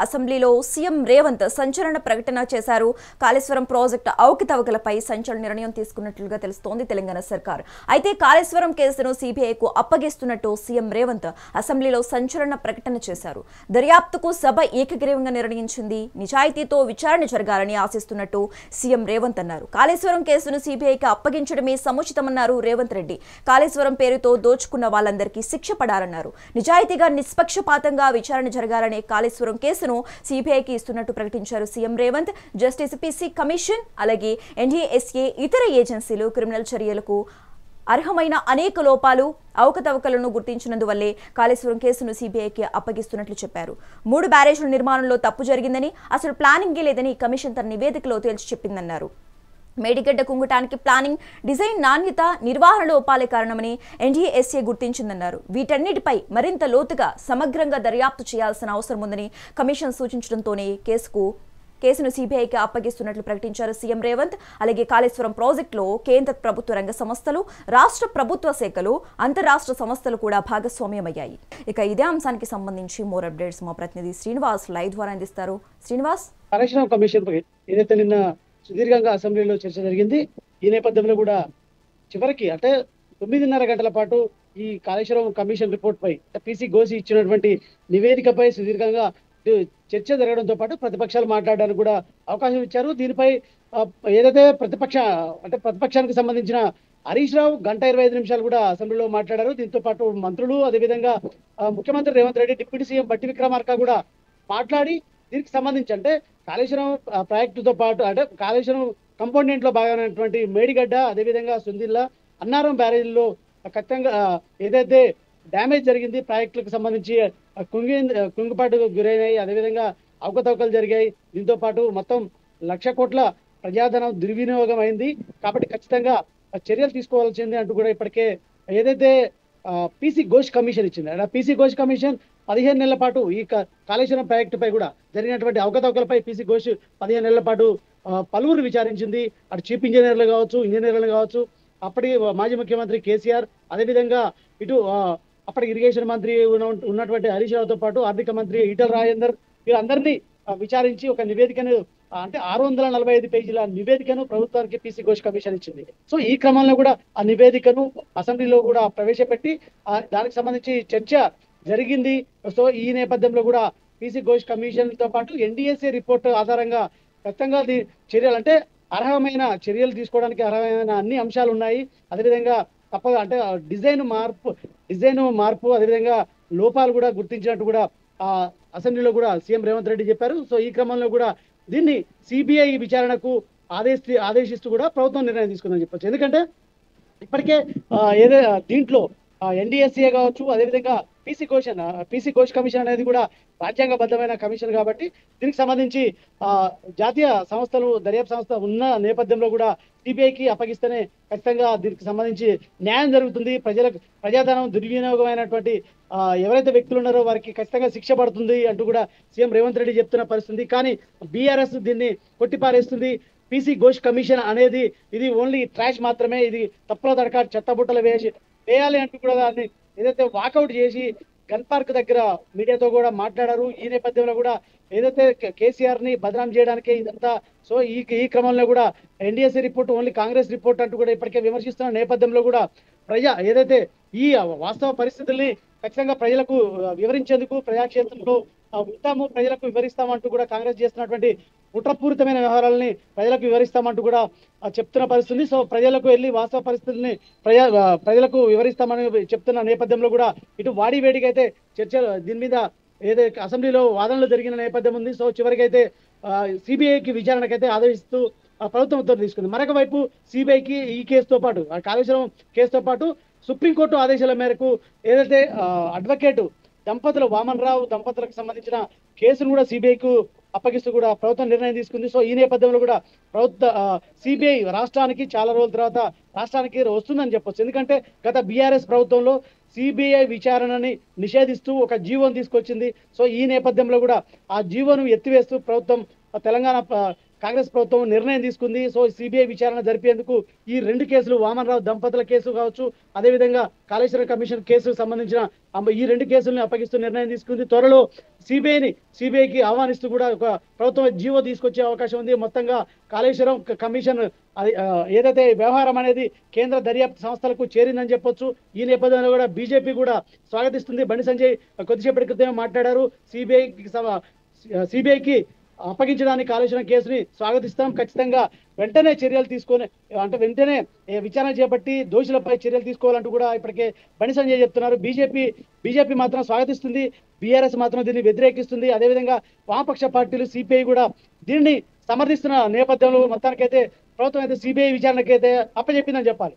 అసెంబ్లీలో సీఎం రేవంత్ సంచలన ప్రకటన చేశారు. కాళేశ్వరం ప్రాజెక్టు అవకతవకలపై సంచలన నిర్ణయం తీసుకున్నట్లుగా తెలుస్తోంది తెలంగాణ సర్కార్. అయితే కాళేశ్వరం కేసును సీబీఐకు అప్పగిస్తున్నట్టు సీఎం రేవంత్ అసెంబ్లీలో సంచలన ప్రకటన చేశారు. దర్యాప్తుకు సభ ఏకగ్రీవంగా నిర్ణయించింది. నిజాయితీతో విచారణ జరగాలని ఆశిస్తున్నట్టు సీఎం రేవంత్ అన్నారు. కాళేశ్వరం కేసును సీబీఐకి అప్పగించడమే సముచితమన్నారు రేవంత్ రెడ్డి. కాళేశ్వరం పేరుతో దోచుకున్న వాళ్ళందరికీ శిక్ష పడాలన్నారు. నిజాయితీగా నిష్పక్షపాతంగా విచారణ జరగాలనే కాళేశ్వరం కేసును సీబీఐకి ఇస్తున్నట్టు ప్రకటించారు CM Revanth. Justice PC commission అలాగే ఎన్డీఎస్ఏ ఇతర ఏజెన్సీలు క్రిమినల్ చర్యలకు అర్హమైన అనేక లోపాలు అవకతవకలను గుర్తించినందువల్లే కాళేశ్వరం కేసును సీబీఐకి అప్పగిస్తున్నట్లు చెప్పారు. 3 బ్యారేజ్ల నిర్మాణంలో తప్పు జరిగిందని, అసలు ప్లానింగే లేదని కమిషన్ తన నివేదికలో తేల్చి చెప్పిందన్నారు. మేడిగడ్డ కుంగటానికి ప్లానింగ్, డిజైన్ నాణ్యత, నిర్వహణ లోపాలే కారణమని ఎన్డీఎస్ఏ గుర్తించిందన్నారు. వీటన్నిటిపై మరింత లోతుగా సమగ్రంగా దర్యాప్తు చేయాల్సిన అవసరం ఉందని కమిషన్ సూచించడంతోనే కేసును సీబీఐకి అప్పగిస్తున్నట్లు ప్రకటించారు సీఎం రేవంత్. అలాగే కాళేశ్వరం ప్రాజెక్టులో కేంద్ర ప్రభుత్వ రంగ సంస్థలు, రాష్ట్ర ప్రభుత్వ శాఖలు, అంతరాష్ట్ర సంస్థలు కూడా భాగస్వామ్యమయ్యాయి. ఇక ఇదే అంశానికి సంబంధించి మోర్ అప్డేట్స్ మా ప్రతినిధి శ్రీనివాస్ లైవ్ ద్వారా అందిస్తారు. శ్రీనివాస్, కాళేశ్వరం కమిషన్ పై ఏదైతే నిన్న సుదీర్ఘంగా అసెంబ్లీలో చర్చ జరిగింది. ఈ నేపథ్యంలో కూడా చివరికి అంటే 9:30 గంటల పాటు ఈ కాళేశ్వరం కమిషన్ రిపోర్ట్ పై పీసీ ఘోష్ ఇచ్చినటువంటి నివేదికపై సుదీర్ఘంగా చర్చ జరగడంతో పాటు ప్రతిపక్షాలు మాట్లాడడానికి కూడా అవకాశం ఇచ్చారు. దీనిపై ఏదైతే ప్రతిపక్షానికి సంబంధించిన హరీష్ రావు 1:25 నిమిషాలు కూడా అసెంబ్లీలో మాట్లాడారు. దీంతో పాటు మంత్రులు, అదేవిధంగా ముఖ్యమంత్రి రేవంత్ రెడ్డి, డిప్యూటీ సీఎం బట్టి విక్రమార్క కూడా మాట్లాడి దీనికి సంబంధించి అంటే కాళేశ్వరం ప్రాజెక్టుతో పాటు అంటే కాళేశ్వరం కంపోనెంట్ లో భాగమైనటువంటి మేడిగడ్డ, అదేవిధంగా సుందిల్లా, అన్నారం బ్యారేజ్లో ఖచ్చితంగా ఏదైతే డ్యామేజ్ జరిగింది, ప్రాజెక్టులకు సంబంధించి కుంగుపాటుకు గురైనాయి, అదేవిధంగా అవకతవకలు జరిగాయి. దీంతో పాటు మొత్తం 1,00,000 కోట్ల ప్రజాధనం దుర్వినియోగం అయింది. కాబట్టి ఖచ్చితంగా చర్యలు తీసుకోవాల్సింది అంటూ కూడా ఇప్పటికే ఏదైతే పీసీ ఘోష్ కమిషన్ ఇచ్చింది. పీసీ ఘోష్ కమిషన్ 15 నెలల పాటు ఈ కాళేశ్వరం ప్రాజెక్టుపై కూడా జరిగినటువంటి అవకతవకలపై పీసీ ఘోష్ 15 నెలల పాటు పలువురు విచారించింది. అటు చీఫ్ ఇంజనీర్లు కావచ్చు, అప్పటి మాజీ ముఖ్యమంత్రి కేసీఆర్, అదేవిధంగా ఇటు అప్పటి ఇరిగేషన్ మంత్రి ఉన్నటువంటి హరీష్ రావుతో పాటు ఆర్థిక మంత్రి ఈటల రాజేందర్, వీరందరినీ విచారించి ఒక నివేదికను అంటే 645 పేజీల నివేదికను ప్రభుత్వానికి పీసీ ఘోష్ కమిషన్ ఇచ్చింది. సో ఈ క్రమంలో కూడా ఆ నివేదికను అసెంబ్లీలో కూడా ప్రవేశపెట్టి దానికి సంబంధించి చర్చ జరిగింది. సో ఈ నేపథ్యంలో కూడా పీసీ ఘోష్ కమిషన్ తో పాటు ఎన్డీఎస్ఏ రిపోర్ట్ ఆధారంగా ఖచ్చితంగా చర్యలు అంటే అర్హమైన చర్యలు తీసుకోవడానికి అర్హమైన అన్ని అంశాలు ఉన్నాయి. అదేవిధంగా తప్పగా అంటే డిజైన్ మార్పు అదేవిధంగా లోపాలు కూడా గుర్తించినట్టు కూడా అసెంబ్లీలో కూడా సీఎం రేవంత్ రెడ్డి చెప్పారు. సో ఈ క్రమంలో కూడా దీన్ని సిబిఐ విచారణకు ఆదేశిస్తూ కూడా ప్రభుత్వం నిర్ణయం తీసుకుందని చెప్పొచ్చు. ఎందుకంటే ఇప్పటికే దీంట్లో ఎన్డీఎస్ఏ కావచ్చు, అదేవిధంగా పీసీ ఘోష్ కమిషన్ అనేది కూడా రాజ్యాంగబద్ధమైన కమిషన్ కాబట్టి దీనికి సంబంధించి జాతీయ సంస్థలు, దర్యాప్తు సంస్థ ఉన్న నేపథ్యంలో కూడా సిబిఐకి అప్పగిస్తేనే ఖచ్చితంగా దీనికి సంబంధించి న్యాయం జరుగుతుంది. ప్రజాధనం దుర్వినియోగమైనటువంటి ఎవరైతే వ్యక్తులు ఉన్నారో వారికి ఖచ్చితంగా శిక్ష పడుతుంది అంటూ కూడా సీఎం రేవంత్ రెడ్డి చెప్తున్న పరిస్థితి. కానీ బీఆర్ఎస్ దీన్ని కొట్టిపారేస్తుంది. పీసీ ఘోష్ కమిషన్ అనేది ఇది ఓన్లీ ట్రాష్ మాత్రమే, ఇది తప్పుల తడక చెత్తబుట్టలు వేయాలి అంటూ కూడా దాన్ని ఏదైతే వాకౌట్ చేసి గన్ పార్క్ దగ్గర మీడియాతో కూడా మాట్లాడారు. ఈ నేపథ్యంలో కూడా ఏదైతే కేసీఆర్ ని బదనాం చేయడానికే ఇదంతా. సో ఈ క్రమంలో కూడా NDSA report only Congress report అంటూ కూడా ఇప్పటికే విమర్శిస్తున్న నేపథ్యంలో కూడా ఏదైతే ఈ వాస్తవ పరిస్థితుల్ని ఖచ్చితంగా ప్రజలకు వివరించేందుకు ప్రజాక్షేత్రంలో ఉంటాము, ప్రజలకు వివరిస్తామంటూ కూడా కాంగ్రెస్ చేస్తున్నటువంటి కుట్రపూరితమైన వ్యవహారాలని ప్రజలకు వివరిస్తామంటూ కూడా చెప్తున్న పరిస్థితి. సో ప్రజలకు వెళ్ళి వాస్తవ పరిస్థితుల్ని ప్రజలకు వివరిస్తామని చెప్తున్న నేపథ్యంలో కూడా ఇటు వాడివేడిగా అయితే చర్చలు దీని మీద ఏదైతే అసెంబ్లీలో వాదనలు జరిగిన నేపథ్యం ఉంది. సో చివరికైతే సిబిఐకి విచారణకైతే ఆదేశిస్తూ ప్రభుత్వం ఉత్తర్వులు తీసుకుంది. మరొక వైపు సిబిఐకి ఈ కేసుతో పాటు కాళేశ్వరం కేసుతో పాటు సుప్రీంకోర్టు ఆదేశాల మేరకు ఏదైతే అడ్వకేట్ వామన్ రావు దంపతులకు సంబంధించిన కేసును కూడా సిబిఐకు అప్పగిస్తూ కూడా ప్రభుత్వం నిర్ణయం తీసుకుంది. సో ఈ నేపథ్యంలో కూడా సిబిఐ రాష్ట్రానికి చాలా రోజుల తర్వాత రాష్ట్రానికి వస్తుందని చెప్పొచ్చు. ఎందుకంటే గత బీఆర్ఎస్ ప్రభుత్వంలో సిబిఐ విచారణని నిషేధిస్తూ ఒక జీవోను తీసుకొచ్చింది. సో ఈ నేపథ్యంలో కూడా ఆ జీవోను ఎత్తివేస్తూ ప్రభుత్వం తెలంగాణ కాంగ్రెస్ ప్రభుత్వం నిర్ణయం తీసుకుంది. సో సిబిఐ విచారణ జరిపేందుకు ఈ 2 కేసులు వామన్ రావు దంపతుల కేసు కావచ్చు, అదేవిధంగా కాళేశ్వరం కమిషన్ కేసుకు సంబంధించిన ఈ 2 కేసులను అప్పగిస్తూ నిర్ణయం తీసుకుంది. త్వరలో సిబిఐకి ఆహ్వానిస్తూ కూడా ఒక ప్రభుత్వం జీవో తీసుకొచ్చే అవకాశం ఉంది. మొత్తంగా కాళేశ్వరం కమిషన్ ఏదైతే వ్యవహారం అనేది కేంద్ర దర్యాప్తు సంస్థలకు చేరిందని చెప్పొచ్చు. ఈ నేపథ్యంలో కూడా బీజేపీ కూడా స్వాగతిస్తుంది. బండి సంజయ్ కొద్దిసేపటి క్రితమే మాట్లాడారు. సిబిఐకి అప్పగించడానికి కాళేశ్వరం కేసుని స్వాగతిస్తాం, ఖచ్చితంగా వెంటనే చర్యలు తీసుకొని అంటే వెంటనే విచారణ చేపట్టి దోషులపై చర్యలు తీసుకోవాలంటూ కూడా ఇప్పటికే బండి సంజయ్ చెప్తున్నారు. బీజేపీ మాత్రం స్వాగతిస్తుంది, బీఆర్ఎస్ మాత్రం దీన్ని వ్యతిరేకిస్తుంది. అదేవిధంగా వామపక్ష పార్టీలు సిపిఐ కూడా దీన్ని సమర్థిస్తున్న నేపథ్యంలో మొత్తానికైతే ప్రభుత్వం అయితే సిబిఐ విచారణకైతే అప్పచెప్పిందని చెప్పాలి.